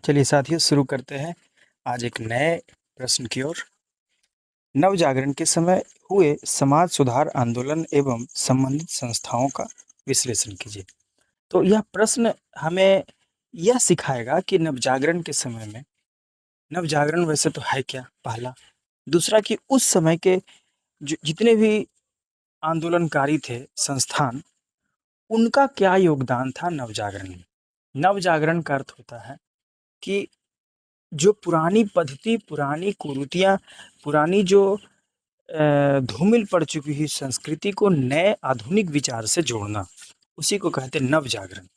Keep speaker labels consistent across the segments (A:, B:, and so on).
A: चलिए साथियों, शुरू करते हैं आज एक नए प्रश्न की ओर। नव जागरण के समय हुए समाज सुधार आंदोलन एवं संबंधित संस्थाओं का विश्लेषण कीजिए। तो यह प्रश्न हमें यह सिखाएगा कि नव जागरण के समय में नव जागरण वैसे तो है क्या, पहला। दूसरा कि उस समय के जितने भी आंदोलनकारी थे संस्थान, उनका क्या योगदान था नव जागरण में। नव जागरण का अर्थ होता है कि जो पुरानी पद्धति, पुरानी कुरीतियाँ, पुरानी जो धूमिल पड़ चुकी हुई संस्कृति को नए आधुनिक विचार से जोड़ना, उसी को कहते हैं नव जागरण।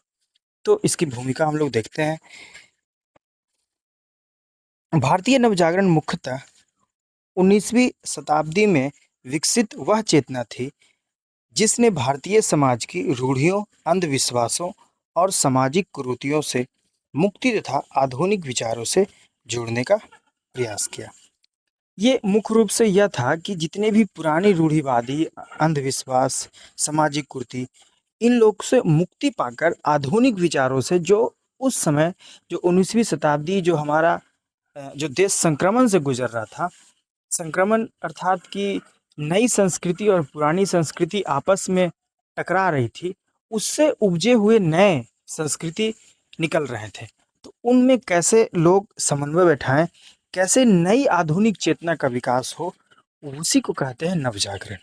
A: तो इसकी भूमिका हम लोग देखते हैं। भारतीय नव जागरण मुख्यतः 19वीं शताब्दी में विकसित वह चेतना थी जिसने भारतीय समाज की रूढ़ियों, अंधविश्वासों और सामाजिक कुरीतियों से मुक्ति तथा आधुनिक विचारों से जोड़ने का प्रयास किया। ये मुख्य रूप से यह था कि जितने भी पुरानी रूढ़िवादी, अंधविश्वास, सामाजिक कुरीति, इन लोग से मुक्ति पाकर आधुनिक विचारों से, जो उस समय जो 19वीं शताब्दी जो हमारा जो देश संक्रमण से गुजर रहा था, संक्रमण अर्थात कि नई संस्कृति और पुरानी संस्कृति आपस में टकरा रही थी, उससे उपजे हुए नए संस्कृति निकल रहे थे। तो उनमें कैसे लोग समन्वय बैठाएं, कैसे नई आधुनिक चेतना का विकास हो, उसी को कहते हैं नवजागरण।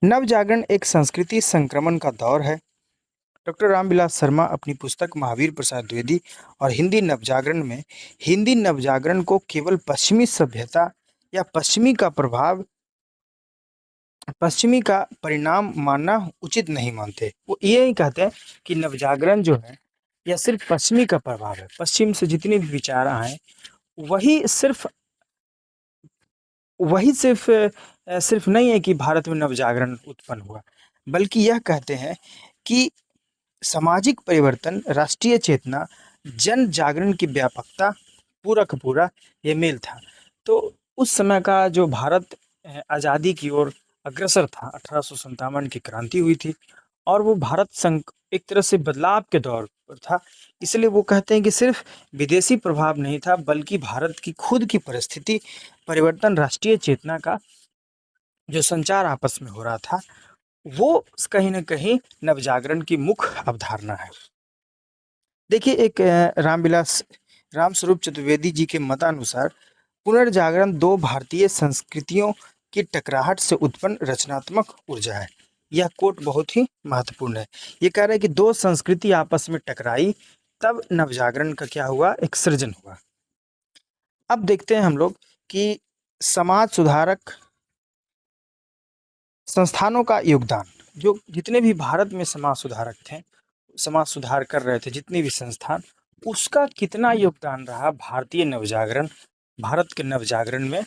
A: नवजागरण एक संस्कृति संक्रमण का दौर है। डॉक्टर रामविलास शर्मा अपनी पुस्तक महावीर प्रसाद द्विवेदी और हिंदी नवजागरण में हिंदी नवजागरण को केवल पश्चिमी सभ्यता या पश्चिमी का परिणाम मानना उचित नहीं मानते। वो ये ही कहते हैं कि नवजागरण जो है यह सिर्फ पश्चिमी का प्रभाव है। पश्चिम से जितने भी विचार आए, वही सिर्फ सिर्फ नहीं है कि भारत में नवजागरण उत्पन्न हुआ, बल्कि यह कहते हैं कि सामाजिक परिवर्तन, राष्ट्रीय चेतना, जन जागरण की व्यापकता, पूरा का पूरा ये मेल था। तो उस समय का जो भारत आज़ादी की ओर अग्रसर था, 1857 की क्रांति हुई थी और वो भारत संघ एक तरह से बदलाव के दौर पर था। इसलिए वो कहते हैं कि सिर्फ विदेशी प्रभाव नहीं था, बल्कि भारत की खुद की परिस्थिति परिवर्तन, राष्ट्रीय चेतना का जो संचार आपस में हो रहा था, वो कहीं न कहीं नवजागरण की मुख्य अवधारणा है। देखिए, एक रामस्वरूप चतुर्वेदी जी के मतानुसार पुनर्जागरण दो भारतीय संस्कृतियों की टकराहट से उत्पन्न रचनात्मक ऊर्जा है। यह कोट बहुत ही महत्वपूर्ण है। ये कह रहा है कि दो संस्कृति आपस में टकराई, तब नवजागरण का क्या हुआ, एक सृजन हुआ। अब देखते हैं हम लोग कि समाज सुधारक संस्थानों का योगदान। जो जितने भी भारत में समाज सुधारक थे, समाज सुधार कर रहे थे, जितने भी संस्थान, उसका कितना योगदान रहा भारतीय नवजागरण, भारत के नवजागरण में,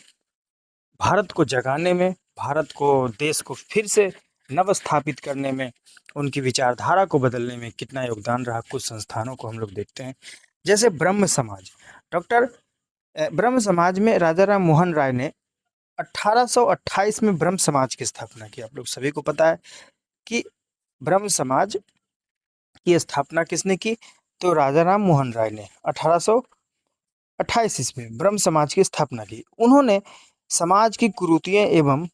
A: भारत को जगाने में, भारत को, देश को फिर से नव स्थापित करने में, उनकी विचारधारा को बदलने में कितना योगदान रहा। कुछ संस्थानों को हम लोग देखते हैं, जैसे ब्रह्म समाज। डॉक्टर ब्रह्म समाज में राजा राम मोहन राय ने 1828 में ब्रह्म समाज की स्थापना की। आप लोग सभी को पता है कि ब्रह्म समाज की स्थापना किसने की, तो राजा राम मोहन राय ने 1828 ईस्वी में ब्रह्म समाज की स्थापना की। उन्होंने समाज की कुरीतियों एवं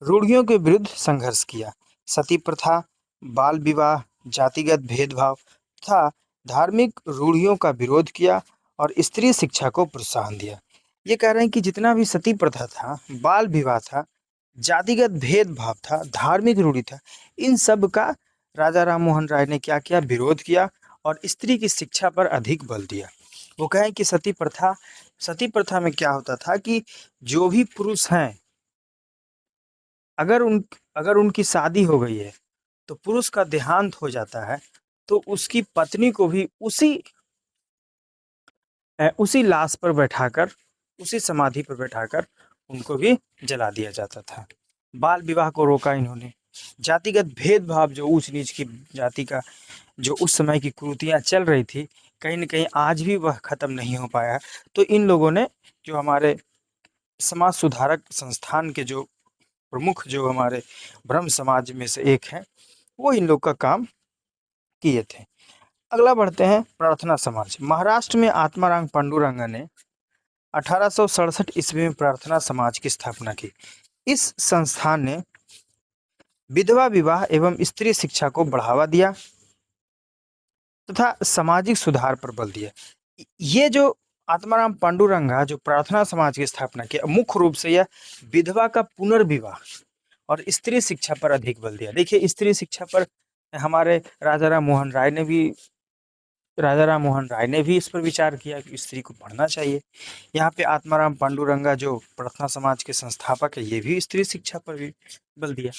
A: रूढ़ियों के विरुद्ध संघर्ष किया। सती प्रथा, बाल विवाह, जातिगत भेदभाव तथा धार्मिक रूढ़ियों का विरोध किया और स्त्री शिक्षा को प्रोत्साहन दिया। ये कह रहे हैं कि जितना भी सती प्रथा था, बाल विवाह था, जातिगत भेदभाव था, धार्मिक रूढ़ी था, इन सब का राजा राम मोहन राय ने क्या किया, विरोध किया और स्त्री की शिक्षा पर अधिक बल दिया। वो कहें कि सती प्रथा में क्या होता था कि जो भी पुरुष हैं, अगर उनकी शादी हो गई है, तो पुरुष का देहांत हो जाता है, तो उसकी पत्नी को भी उसी लाश पर बैठाकर, उसी समाधि पर बैठाकर उनको भी जला दिया जाता था। बाल विवाह को रोका इन्होंने। जातिगत भेदभाव, जो ऊंच नीच की जाति का जो उस समय की कुरीतियाँ चल रही थी, कहीं न कहीं आज भी वह खत्म नहीं हो पाया। तो इन लोगों ने, जो हमारे समाज सुधारक संस्थान के जो प्रमुख, जो हमारे ब्रह्म समाज में से एक हैं, वो इन लोग का काम किए थे। अगला बढ़ते हैं प्रार्थना समाज। महाराष्ट्र में आत्माराम पांडुरंगा ने 1867 ईस्वी में प्रार्थना समाज की स्थापना की। इस संस्थान ने विधवा विवाह एवं स्त्री शिक्षा को बढ़ावा दिया तथा सामाजिक सुधार पर बल दिया। ये जो आत्माराम पांडुरंगा जो प्रार्थना समाज की स्थापना की, मुख्य रूप से यह विधवा का पुनर्विवाह और स्त्री शिक्षा पर अधिक बल दिया। देखिए, स्त्री शिक्षा पर हमारे राजा राम मोहन राय ने भी इस पर विचार किया कि स्त्री को पढ़ना चाहिए। यहाँ पे आत्माराम पांडुरंगा जो प्रार्थना समाज के संस्थापक है, ये भी स्त्री शिक्षा पर भी बल दिया।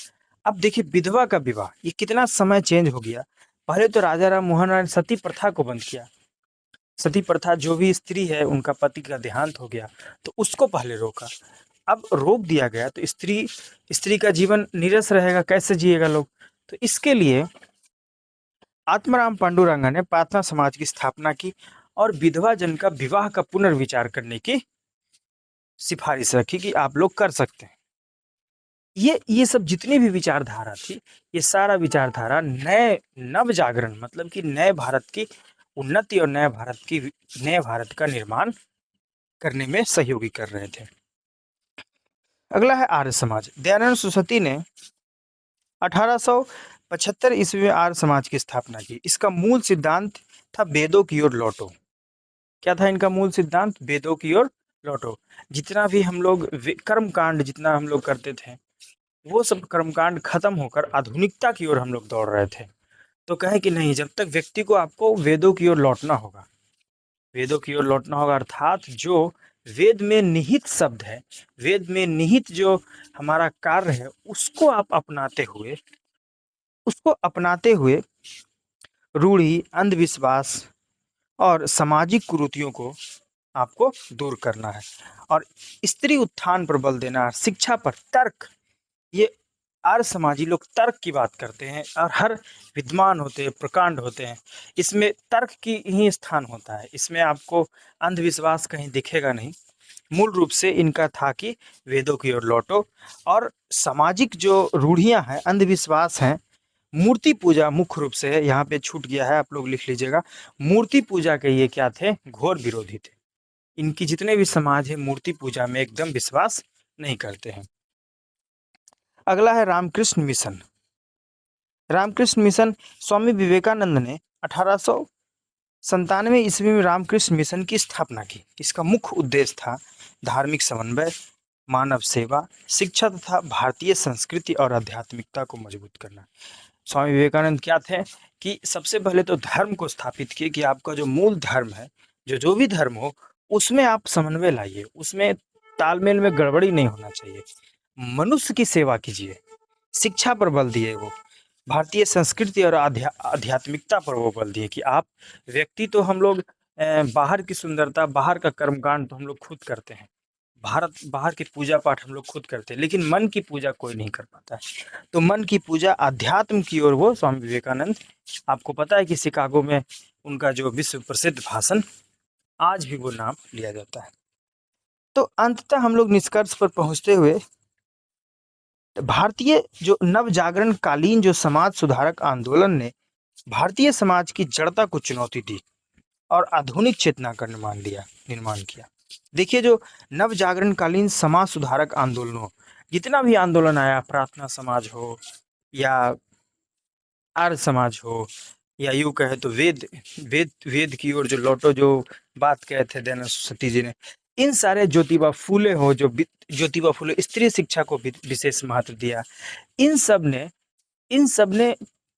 A: अब देखिए, विधवा का विवाह, ये कितना समय चेंज हो गया। पहले तो राजा राम मोहन राय ने सती प्रथा को बंद किया। सती प्रथा, जो भी स्त्री है उनका पति का देहांत हो गया तो उसको पहले रोका। अब रोक दिया गया तो स्त्री स्त्री का जीवन नीरस रहेगा, कैसे जिएगा लोग। तो इसके लिए आत्माराम पांडुरंगा ने प्रार्थना समाज की स्थापना की और विधवा जन का विवाह का पुनर्विचार करने की सिफारिश रखी कि आप लोग कर सकते हैं। ये सब जितनी भी विचारधारा थी, ये सारा विचारधारा नए नव जागरण, मतलब कि नए भारत की उन्नति और नए भारत का निर्माण करने में सहयोगी कर रहे थे। अगला है आर्य समाज। दयानंद सरस्वती ने 1875 ईस्वी में आर्य समाज की स्थापना की। इसका मूल सिद्धांत था वेदों की ओर लौटो। क्या था इनका मूल सिद्धांत? वेदों की ओर लौटो। जितना भी हम लोग कर्मकांड जितना हम लोग करते थे, वो सब कर्मकांड खत्म होकर आधुनिकता की ओर हम लोग दौड़ रहे थे। तो कहे कि नहीं, जब तक व्यक्ति को आपको वेदों की ओर लौटना होगा, वेदों की ओर लौटना होगा, अर्थात जो वेद में निहित शब्द है, वेद में निहित जो हमारा कार्य है, उसको अपनाते हुए रूढ़ी, अंधविश्वास और सामाजिक कुरीतियों को आपको दूर करना है। और स्त्री उत्थान पर बल देना, शिक्षा पर, तर्क, ये आर्य समाजी लोग तर्क की बात करते हैं और हर विद्वान होते हैं, प्रकांड होते हैं, इसमें तर्क की ही स्थान होता है। इसमें आपको अंधविश्वास कहीं दिखेगा नहीं। मूल रूप से इनका था कि वेदों की ओर लौटो और सामाजिक जो रूढ़ियां हैं, अंधविश्वास हैं, मूर्ति पूजा मुख्य रूप से है। यहाँ पे छूट गया है, आप लोग लिख लीजिएगा। मूर्ति पूजा के ये क्या थे? घोर विरोधी थे। इनकी जितने भी समाज है मूर्ति पूजा में एकदम विश्वास नहीं करते हैं। अगला है रामकृष्ण मिशन। रामकृष्ण मिशन, स्वामी विवेकानंद ने 1897 ईस्वी में रामकृष्ण मिशन की स्थापना की। इसका मुख्य उद्देश्य था धार्मिक समन्वय, मानव सेवा, शिक्षा तथा भारतीय संस्कृति और आध्यात्मिकता को मजबूत करना। स्वामी विवेकानंद क्या थे कि सबसे पहले तो धर्म को स्थापित किए कि आपका जो मूल धर्म है, जो भी धर्म हो, उसमें आप समन्वय लाइए, उसमें तालमेल में गड़बड़ी नहीं होना चाहिए। मनुष्य की सेवा कीजिए, शिक्षा पर बल दिए वो, भारतीय संस्कृति और आध्यात्मिकता पर वो बल दिए कि आप व्यक्ति तो हम लोग बाहर की सुंदरता, बाहर का कर्मकांड तो हम लोग खुद करते हैं, बाहर की पूजा पाठ हम लोग खुद करते हैं, लेकिन मन की पूजा कोई नहीं कर पाता है। तो मन की पूजा, अध्यात्म की ओर वो स्वामी विवेकानंद, आपको पता है कि शिकागो में उनका जो विश्व प्रसिद्ध भाषण, आज भी वो नाम लिया जाता है। तो अंततः हम लोग निष्कर्ष पर पहुंचते हुए, भारतीय जो नव जागरण कालीन जो समाज सुधारक आंदोलन ने भारतीय समाज की जड़ता को चुनौती दी और आधुनिक चेतना का निर्माण किया। देखिए, जो नव जागरण कालीन समाज सुधारक आंदोलनों, जितना भी आंदोलन आया, प्रार्थना समाज हो या आर्य समाज हो या यूं कहे तो वेद वेद वेद की ओर जो लौटो, जो बात कहे थे दयानंद सरस्वती जी ने, इन सारे, ज्योतिबा फूले स्त्री शिक्षा को विशेष महत्व दिया। इन सब ने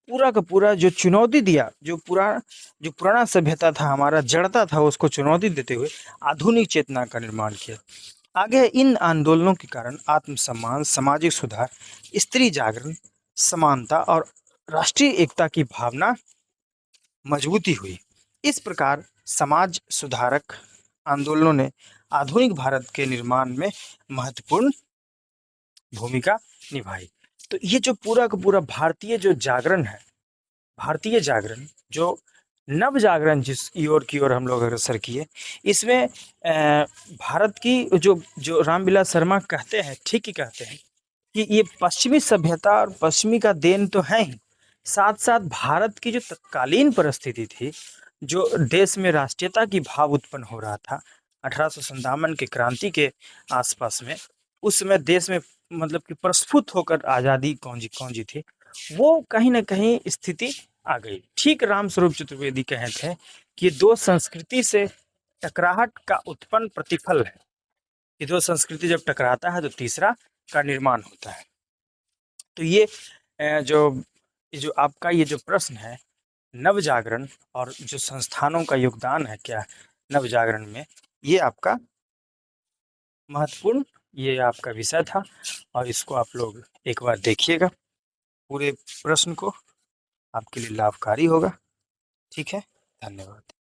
A: पूरा का पूरा जो चुनौती दिया, जो पुराना सभ्यता था, हमारा जड़ता था, उसको चुनौती देते हुए आधुनिक चेतना का निर्माण किया। आगे इन आंदोलनों के कारण आत्मसम्मान, सामाजिक सुधार, स्त्री जागरण, समानता और राष्ट्रीय एकता की भावना मजबूती हुई। इस प्रकार समाज सुधारक आंदोलनों ने आधुनिक भारत के निर्माण में महत्वपूर्ण भूमिका निभाई। तो ये जो पूरा का पूरा भारतीय जो जागरण है, भारतीय जागरण, जो नव जागरण जिस की ओर हम लोग अग्रसर किए, इसमें भारत की जो जो रामविलास शर्मा कहते हैं, ठीक ही कहते हैं कि ये पश्चिमी सभ्यता और पश्चिमी का देन तो है ही, साथ साथ भारत की जो तत्कालीन परिस्थिति थी, जो देश में राष्ट्रीयता की भाव उत्पन्न हो रहा था 1857 के क्रांति के आसपास में, उस समय देश में मतलब कि प्रस्फुट होकर आज़ादी कौंजी कौंजी थी, वो कहीं ना कहीं स्थिति आ गई। ठीक रामस्वरूप चतुर्वेदी कहे थे कि दो संस्कृति से टकराहट का उत्पन्न प्रतिफल है। ये दो संस्कृति जब टकराता है तो तीसरा का निर्माण होता है। तो ये जो आपका ये जो प्रश्न है, नव जागरण और जो संस्थानों का योगदान है क्या नव जागरण में, ये आपका महत्वपूर्ण ये आपका विषय था। और इसको आप लोग एक बार देखिएगा, पूरे प्रश्न को, आपके लिए लाभकारी होगा। ठीक है, धन्यवाद।